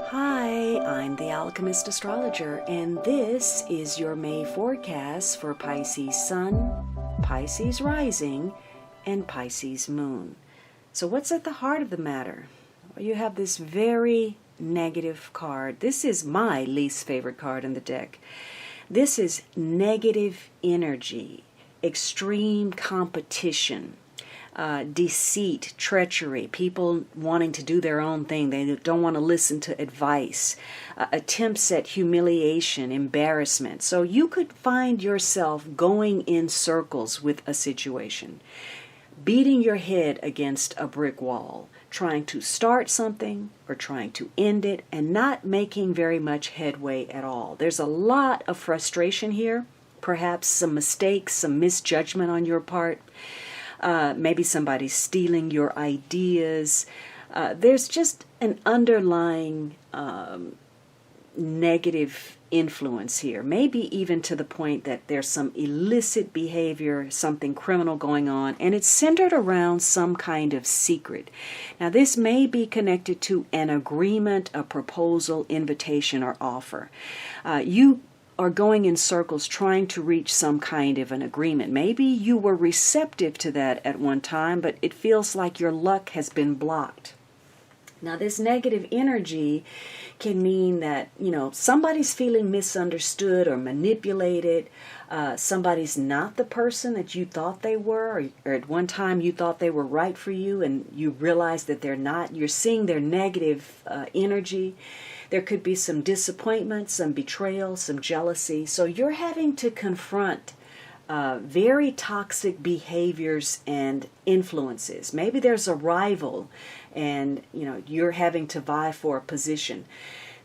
Hi, I'm the Alchemist Astrologer, and this is your May forecast for Pisces Sun, Pisces Rising, and Pisces Moon. So what's at the heart of the matter? Well, you have this very negative card. This is my least favorite card in the deck. This is negative energy, extreme competition, deceit, treachery, people wanting to do their own thing. They don't want to listen to advice, attempts at humiliation, embarrassment. So you could find yourself going in circles with a situation, beating your head against a brick wall, trying to start something or trying to end it and not making very much headway at all. There's a lot of frustration here, perhaps some mistakes, some misjudgment on your part. Maybe somebody's stealing your ideas. There's just an underlying negative influence here, maybe even to the point that there's some illicit behavior, something criminal going on, and it's centered around some kind of secret. Now, this may be connected to an agreement, a proposal, invitation, or offer. You are going in circles trying to reach some kind of an agreement. Maybe you were receptive to that at one time, but it feels like your luck has been blocked. Now, this negative energy can mean that, somebody's feeling misunderstood or manipulated. Somebody's not the person that you thought they were, or at one time you thought they were right for you and you realize that they're not. You're seeing their negative energy. There could be some disappointment, some betrayal, some jealousy. So you're having to confront very toxic behaviors and influences. Maybe there's a rival and you're having to vie for a position.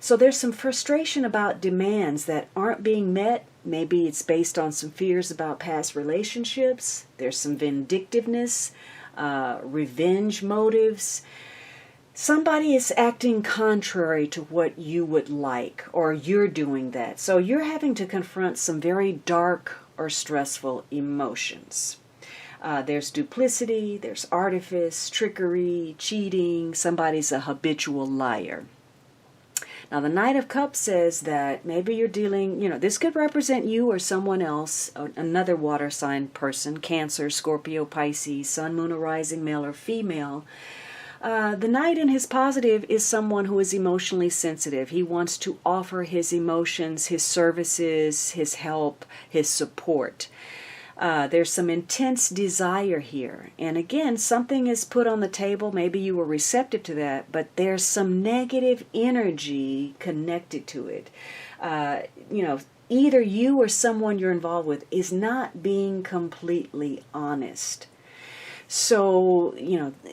So there's some frustration about demands that aren't being met. Maybe it's based on some fears about past relationships. There's some vindictiveness, revenge motives. Somebody is acting contrary to what you would like, or you're doing that. So you're having to confront some very dark or stressful emotions. There's duplicity, there's artifice, trickery, cheating. Somebody's a habitual liar. Now, the Knight of Cups says that maybe you're dealing, this could represent you or someone else, another water sign person, Cancer, Scorpio, Pisces, Sun, Moon, or Rising, male or female. The Knight in his positive is someone who is emotionally sensitive. He wants to offer his emotions, his services, his help, his support. There's some intense desire here. And again, something is put on the table. Maybe you were receptive to that, but there's some negative energy connected to it. Either you or someone you're involved with is not being completely honest. So,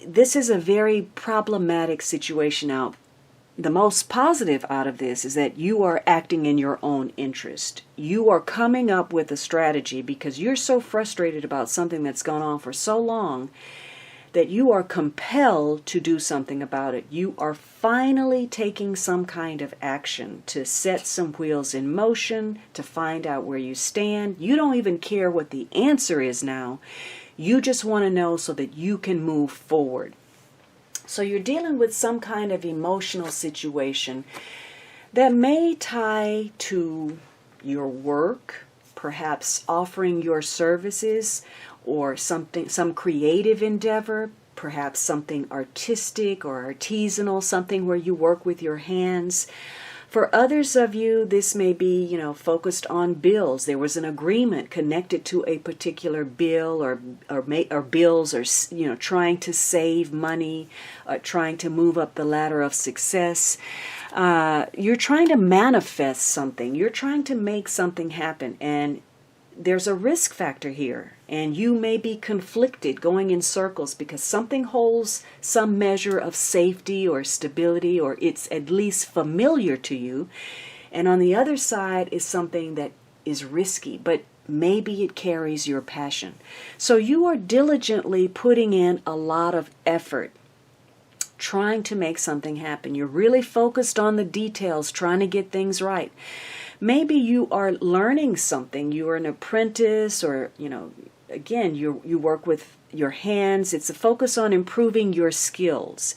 this is a very problematic situation. Now, the most positive out of this is that you are acting in your own interest. You are coming up with a strategy because you're so frustrated about something that's gone on for so long that you are compelled to do something about it. You are finally taking some kind of action to set some wheels in motion, to find out where you stand. You don't even care what the answer is now. You just want to know so that you can move forward. So you're dealing with some kind of emotional situation that may tie to your work, perhaps offering your services or some creative endeavor, perhaps something artistic or artisanal, something where you work with your hands. For others of you, this may be, focused on bills. There was an agreement connected to a particular bill or bills, or, trying to save money, trying to move up the ladder of success. You're trying to manifest something. You're trying to make something happen. And there's a risk factor here. And you may be conflicted, going in circles, because something holds some measure of safety or stability, or it's at least familiar to you. And on the other side is something that is risky, but maybe it carries your passion. So you are diligently putting in a lot of effort, trying to make something happen. You're really focused on the details, trying to get things right. Maybe you are learning something. You are an apprentice, or, again, you work with your hands. It's a focus on improving your skills.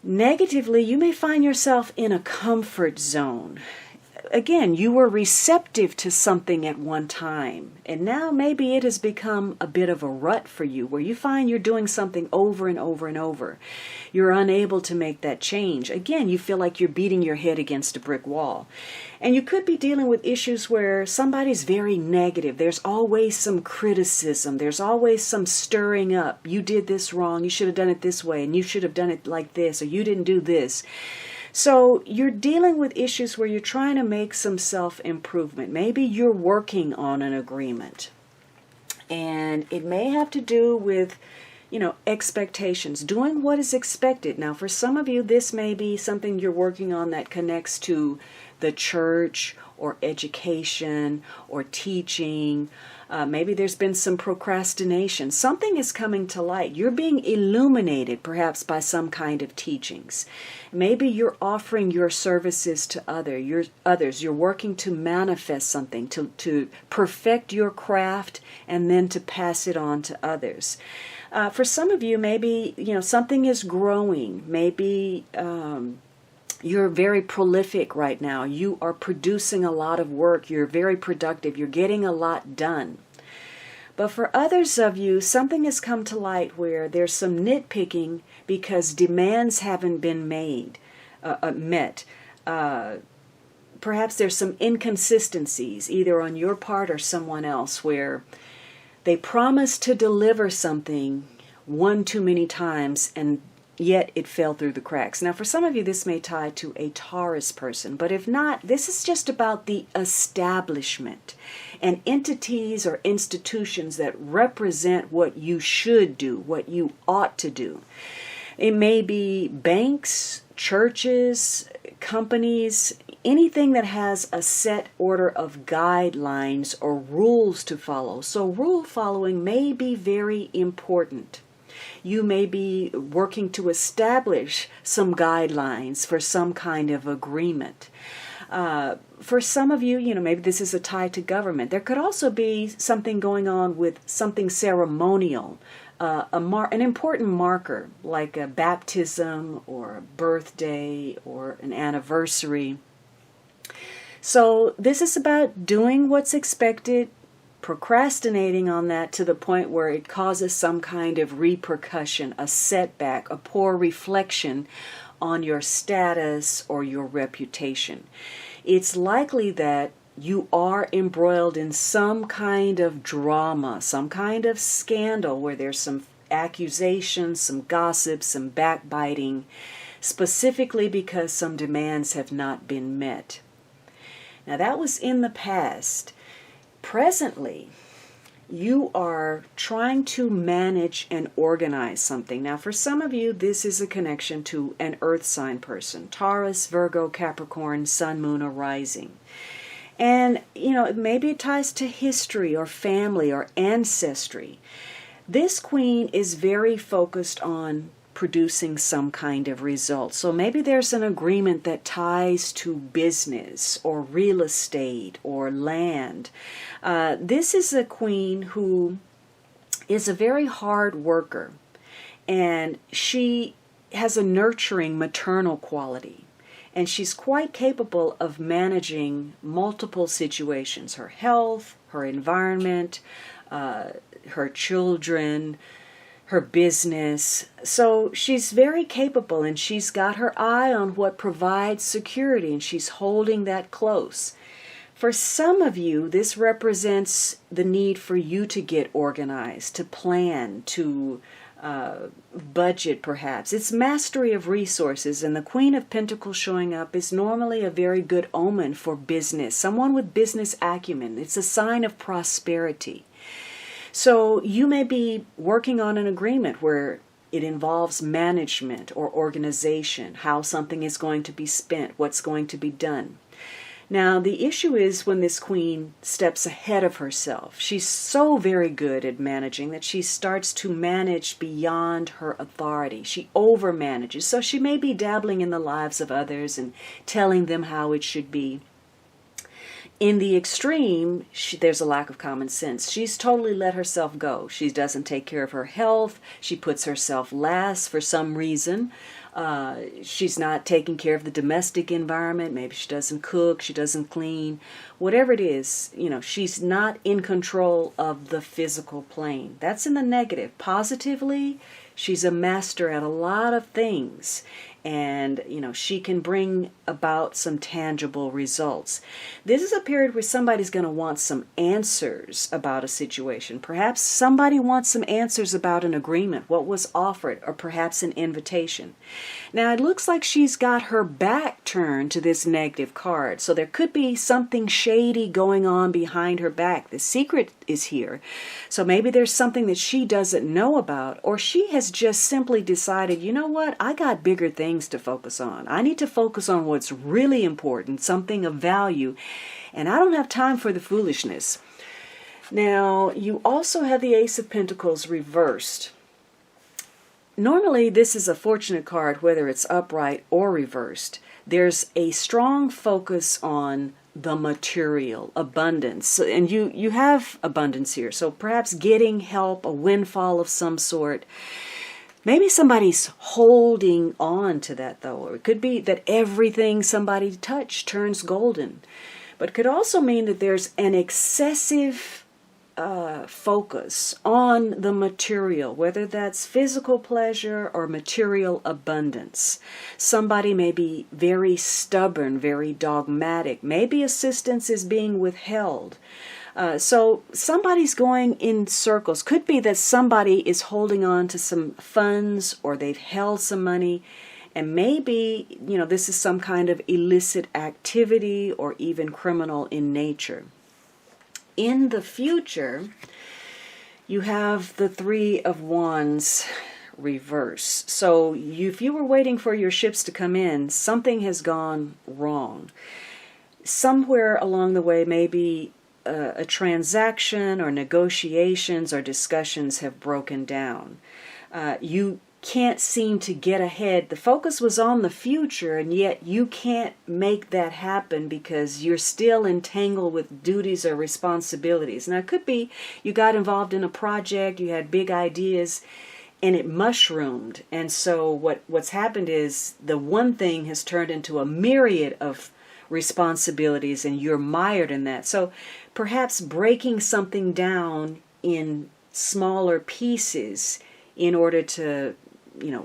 Negatively, you may find yourself in a comfort zone. Again, you were receptive to something at one time, and now maybe it has become a bit of a rut for you where you find you're doing something over and over and over. You're unable to make that change. Again, you feel like you're beating your head against a brick wall. And you could be dealing with issues where somebody's very negative. There's always some criticism. There's always some stirring up. You did this wrong. You should have done it this way, and you should have done it like this, or you didn't do this. So you're dealing with issues where you're trying to make some self-improvement. Maybe you're working on an agreement. And it may have to do with, expectations, doing what is expected. Now, for some of you, this may be something you're working on that connects to the church or education or teaching. Maybe there's been some procrastination. Something is coming to light. You're being illuminated, perhaps by some kind of teachings. Maybe you're offering your services to others. You're working to manifest something, to perfect your craft, and then to pass it on to others. For some of you, maybe something is growing. Maybe you're very prolific right now. You are producing a lot of work. You're very productive. You're getting a lot done. But for others of you, something has come to light where there's some nitpicking because demands haven't been met. Perhaps there's some inconsistencies, either on your part or someone else, where they promised to deliver something one too many times and yet it fell through the cracks. Now, for some of you, this may tie to a Taurus person, but if not, this is just about the establishment and entities or institutions that represent what you should do, what you ought to do. It may be banks, churches, companies, anything that has a set order of guidelines or rules to follow. So rule following may be very important. You may be working to establish some guidelines for some kind of agreement. For some of you, maybe this is a tie to government. There could also be something going on with something ceremonial, an important marker like a baptism or a birthday or an anniversary. So this is about doing what's expected, procrastinating on that to the point where it causes some kind of repercussion, a setback, a poor reflection on your status or your reputation. It's likely that you are embroiled in some kind of drama, some kind of scandal where there's some accusations, some gossip, some backbiting, specifically because some demands have not been met. Now that was in the past. Presently, you are trying to manage and organize something. Now, for some of you, this is a connection to an earth sign person, Taurus, Virgo, Capricorn, Sun, Moon, or Rising. And, maybe it ties to history or family or ancestry. This queen is very focused on producing some kind of result. So maybe there's an agreement that ties to business or real estate or land. This is a queen who is a very hard worker, and she has a nurturing maternal quality, and she's quite capable of managing multiple situations: her health, her environment, her children, her business. So she's very capable, and she's got her eye on what provides security, and she's holding that close. For some of you, this represents the need for you to get organized, to plan, to budget perhaps. It's mastery of resources, and the Queen of Pentacles showing up is normally a very good omen for business, someone with business acumen. It's a sign of prosperity. So you may be working on an agreement where it involves management or organization, how something is going to be spent, what's going to be done. Now, the issue is when this queen steps ahead of herself. She's so very good at managing that she starts to manage beyond her authority. She overmanages. So she may be dabbling in the lives of others and telling them how it should be. In the extreme, there's a lack of common sense. She's totally let herself go. She doesn't take care of her health. She puts herself last for some reason. She's not taking care of the domestic environment. Maybe she doesn't cook, she doesn't clean. Whatever it is, she's not in control of the physical plane. That's in the negative. Positively, she's a master at a lot of things. And, she can bring about some tangible results. This is a period where somebody's going to want some answers about a situation. Perhaps somebody wants some answers about an agreement, what was offered, or perhaps an invitation. Now, it looks like she's got her back turned to this negative card. So there could be something shady going on behind her back. The secret is here. So maybe there's something that she doesn't know about, or she has just simply decided, you know what, I got bigger things to focus on. I need to focus on what's really important, something of value, and I don't have time for the foolishness. Now, you also have the Ace of Pentacles reversed. Normally, this is a fortunate card, whether it's upright or reversed. There's a strong focus on the material, abundance, and you have abundance here. So perhaps getting help, a windfall of some sort. Maybe somebody's holding on to that, though. Or it could be that everything somebody touched turns golden. But it could also mean that there's an excessive focus on the material, whether that's physical pleasure or material abundance. Somebody may be very stubborn, very dogmatic. Maybe assistance is being withheld. So somebody's going in circles. Could be that somebody is holding on to some funds, or they've held some money, and maybe, this is some kind of illicit activity or even criminal in nature. In the future, you have the Three of Wands reverse. So if you were waiting for your ships to come in, something has gone wrong. Somewhere along the way, maybe a transaction or negotiations or discussions have broken down. You can't seem to get ahead. The focus was on the future, and yet you can't make that happen because you're still entangled with duties or responsibilities. Now, it could be you got involved in a project, you had big ideas, and it mushroomed. And so what's happened is the one thing has turned into a myriad of responsibilities, and you're mired in that. So perhaps breaking something down in smaller pieces in order to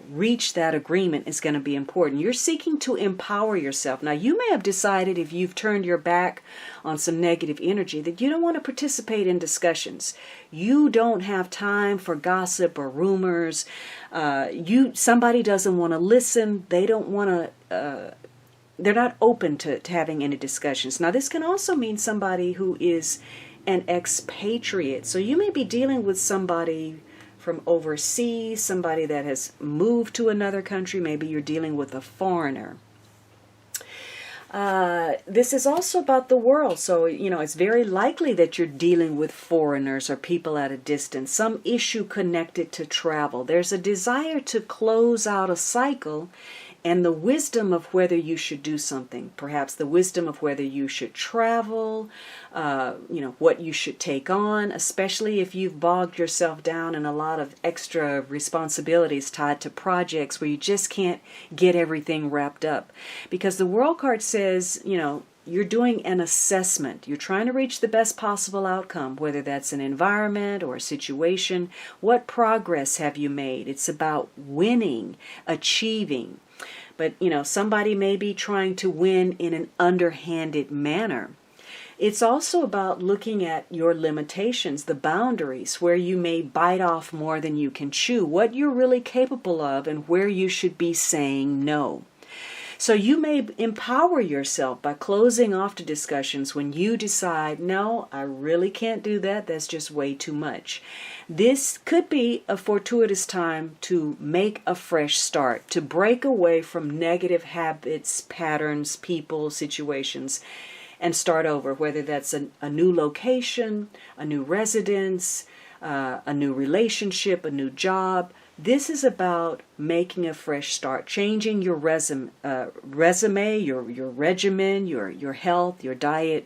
reach that agreement is going to be important. You're seeking to empower yourself. Now, you may have decided, if you've turned your back on some negative energy, that you don't want to participate in discussions. You don't have time for gossip or rumors. Somebody doesn't want to listen. They don't want to they're not open to having any discussions. Now, this can also mean somebody who is an expatriate. So you may be dealing with somebody from overseas, somebody that has moved to another country. Maybe you're dealing with a foreigner. This is also about the world. So, it's very likely that you're dealing with foreigners or people at a distance, some issue connected to travel. There's a desire to close out a cycle, and the wisdom of whether you should do something, perhaps the wisdom of whether you should travel, what you should take on, especially if you've bogged yourself down in a lot of extra responsibilities tied to projects where you just can't get everything wrapped up. Because the World card says, you're doing an assessment. You're trying to reach the best possible outcome, whether that's an environment or a situation. What progress have you made? It's about winning, achieving. But, somebody may be trying to win in an underhanded manner. It's also about looking at your limitations, the boundaries, where you may bite off more than you can chew, what you're really capable of, and where you should be saying no. So you may empower yourself by closing off to discussions when you decide, no, I really can't do that. That's just way too much. This could be a fortuitous time to make a fresh start, to break away from negative habits, patterns, people, situations, and start over, whether that's a new location, a new residence, a new relationship, a new job. This is about making a fresh start, changing your resume, your regimen, your health, your diet,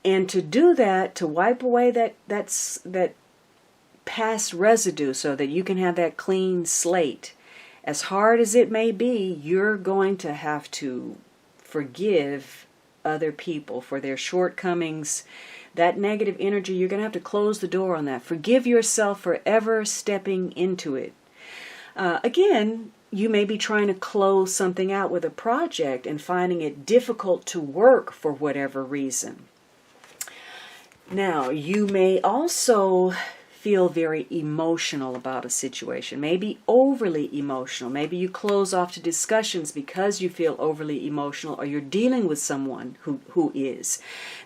And to do that, to wipe away that past residue so that you can have that clean slate, as hard as it may be, you're going to have to forgive other people for their shortcomings. That negative energy, you're going to have to close the door on that. Forgive yourself for ever stepping into it. Again, you may be trying to close something out with a project and finding it difficult to work for whatever reason. Now, you may also feel very emotional about a situation, maybe overly emotional. Maybe you close off to discussions because you feel overly emotional, or you're dealing with someone who is.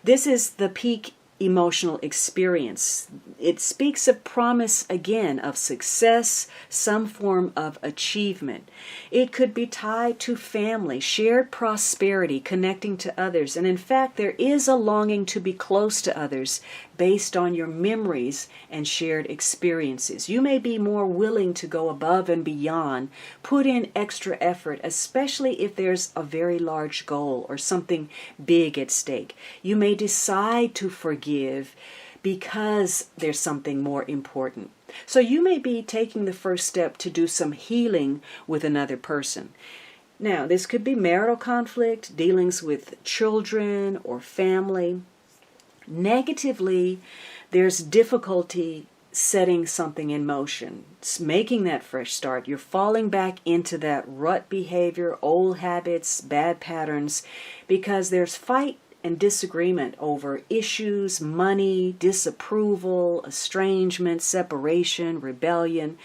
This is the peak emotional experience. It speaks of promise again, of success, some form of achievement. It could be tied to family, shared prosperity, connecting to others. And in fact, there is a longing to be close to others based on your memories and shared experiences. You may be more willing to go above and beyond, put in extra effort, especially if there's a very large goal or something big at stake. You may decide to forgive because there's something more important. So you may be taking the first step to do some healing with another person. Now, this could be marital conflict, dealings with children or family. Negatively, there's difficulty setting something in motion, making that fresh start. You're falling back into that rut behavior, old habits, bad patterns, because there's fight and disagreement over issues, money, disapproval, estrangement, separation, rebellion.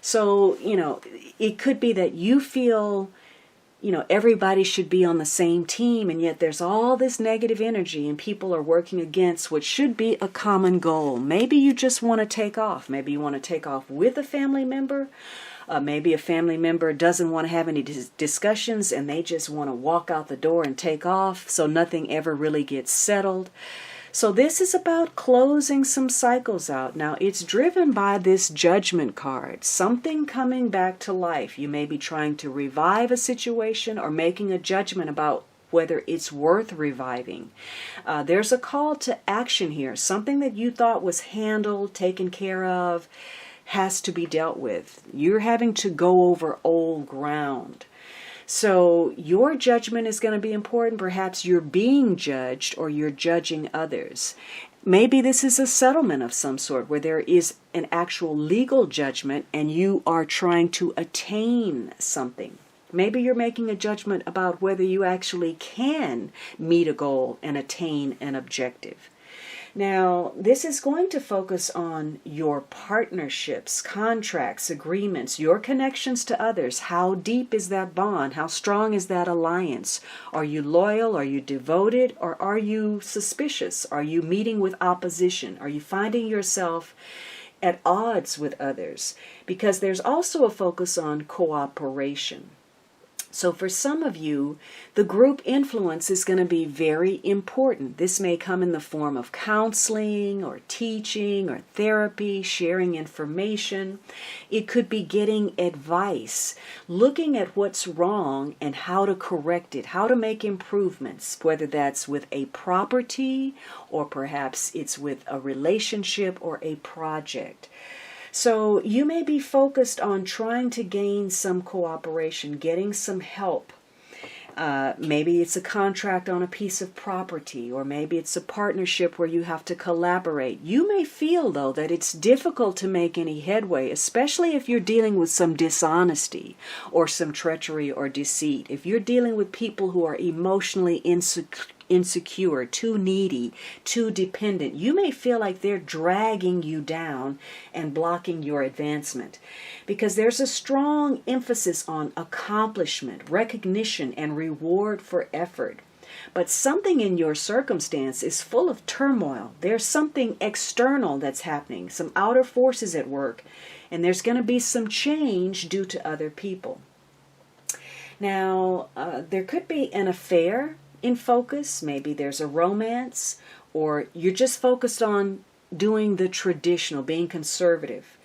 So, it could be that you feel everybody should be on the same team, and yet there's all this negative energy and people are working against what should be a common goal. Maybe you just want to take off. Maybe you want to take off with a family member. Maybe a family member doesn't want to have any discussions and they just want to walk out the door and take off, so nothing ever really gets settled. So this is about closing some cycles out. Now, it's driven by this Judgment card, something coming back to life. You may be trying to revive a situation or making a judgment about whether it's worth reviving. There's a call to action here. Something that you thought was handled, taken care of, has to be dealt with. You're having to go over old ground. So your judgment is going to be important. Perhaps you're being judged or you're judging others. Maybe this is a settlement of some sort where there is an actual legal judgment and you are trying to attain something. Maybe you're making a judgment about whether you actually can meet a goal and attain an objective. Now, this is going to focus on your partnerships, contracts, agreements, your connections to others. How deep is that bond? How strong is that alliance? Are you loyal? Are you devoted? Or are you suspicious? Are you meeting with opposition? Are you finding yourself at odds with others? Because there's also a focus on cooperation. So for some of you, the group influence is going to be very important. This may come in the form of counseling or teaching or therapy, sharing information. It could be getting advice, looking at what's wrong and how to correct it, how to make improvements, whether that's with a property or perhaps it's with a relationship or a project. So you may be focused on trying to gain some cooperation, getting some help. Maybe it's a contract on a piece of property, or maybe it's a partnership where you have to collaborate. You may feel, though, that it's difficult to make any headway, especially if you're dealing with some dishonesty or some treachery or deceit. If you're dealing with people who are emotionally insecure, too needy, too dependent, you may feel like they're dragging you down and blocking your advancement, because there's a strong emphasis on accomplishment, recognition, and reward for effort. But something in your circumstance is full of turmoil. There's something external that's happening, some outer forces at work, and there's going to be some change due to other people. Now, there could be an affair in focus. Maybe there's a romance, or you're just focused on doing the traditional, being conservative.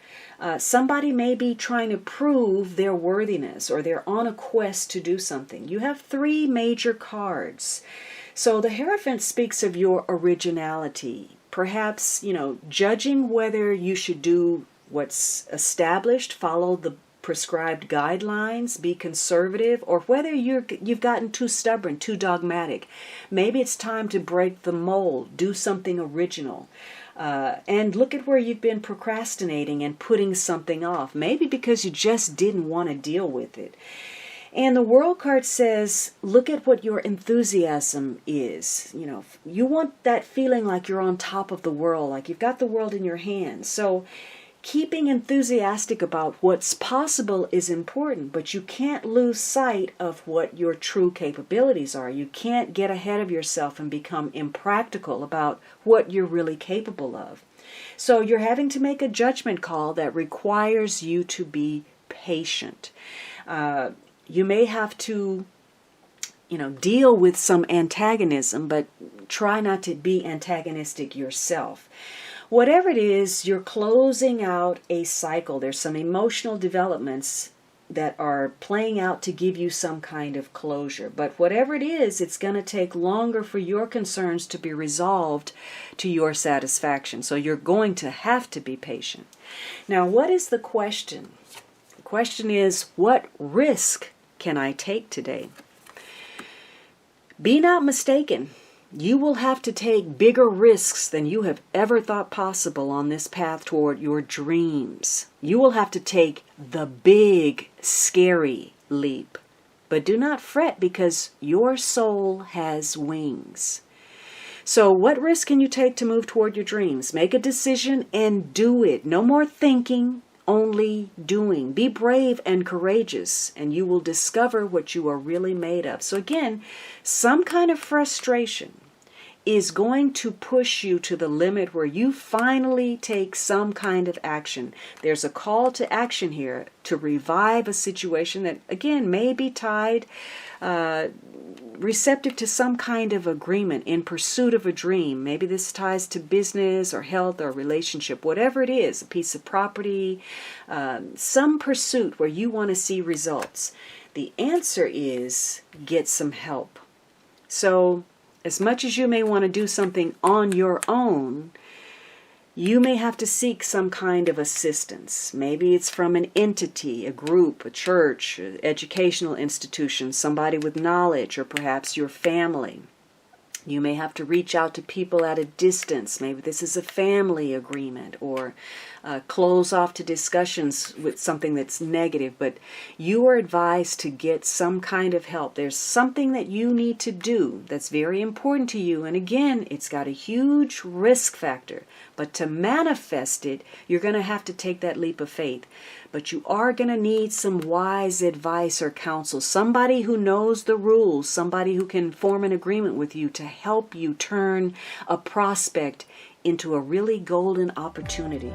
Somebody may be trying to prove their worthiness, or they're on a quest to do something. You have three major cards. So the Hierophant speaks of your originality. Perhaps, judging whether you should do what's established, follow the prescribed guidelines, be conservative, or whether you've gotten too stubborn, too dogmatic. Maybe it's time to break the mold, do something original. And look at where you've been procrastinating and putting something off, maybe because you just didn't want to deal with it. And the World card says, look at what your enthusiasm is. You want that feeling like you're on top of the world, like you've got the world in your hands. So keeping enthusiastic about what's possible is important, but you can't lose sight of what your true capabilities are. You can't get ahead of yourself and become impractical about what you're really capable of. So you're having to make a judgment call that requires you to be patient. You may have to, deal with some antagonism, but try not to be antagonistic yourself. Whatever it is, you're closing out a cycle. There's some emotional developments that are playing out to give you some kind of closure. But whatever it is, it's going to take longer for your concerns to be resolved to your satisfaction. So you're going to have to be patient. Now, what is the question? The question is, what risk can I take today? Be not mistaken. You will have to take bigger risks than you have ever thought possible on this path toward your dreams. You will have to take the big, scary leap. But do not fret, because your soul has wings. So what risk can you take to move toward your dreams? Make a decision and do it. No more thinking, only doing. Be brave and courageous, and you will discover what you are really made of. So again, some kind of frustration is going to push you to the limit where you finally take some kind of action. There's a call to action here to revive a situation that, again, may be tied, receptive to some kind of agreement in pursuit of a dream. Maybe this ties to business or health or relationship, whatever it is, a piece of property, some pursuit where you want to see results. The answer is get some help. So as much as you may want to do something on your own, you may have to seek some kind of assistance. Maybe it's from an entity, a group, a church, an educational institution, somebody with knowledge, or perhaps your family. You may have to reach out to people at a distance. Maybe this is a family agreement, or close off to discussions with something that's negative. But you are advised to get some kind of help. There's something that you need to do that's very important to you. And again, it's got a huge risk factor. But to manifest it, you're going to have to take that leap of faith. But you are going to need some wise advice or counsel, somebody who knows the rules, somebody who can form an agreement with you to help you turn a prospect into a really golden opportunity.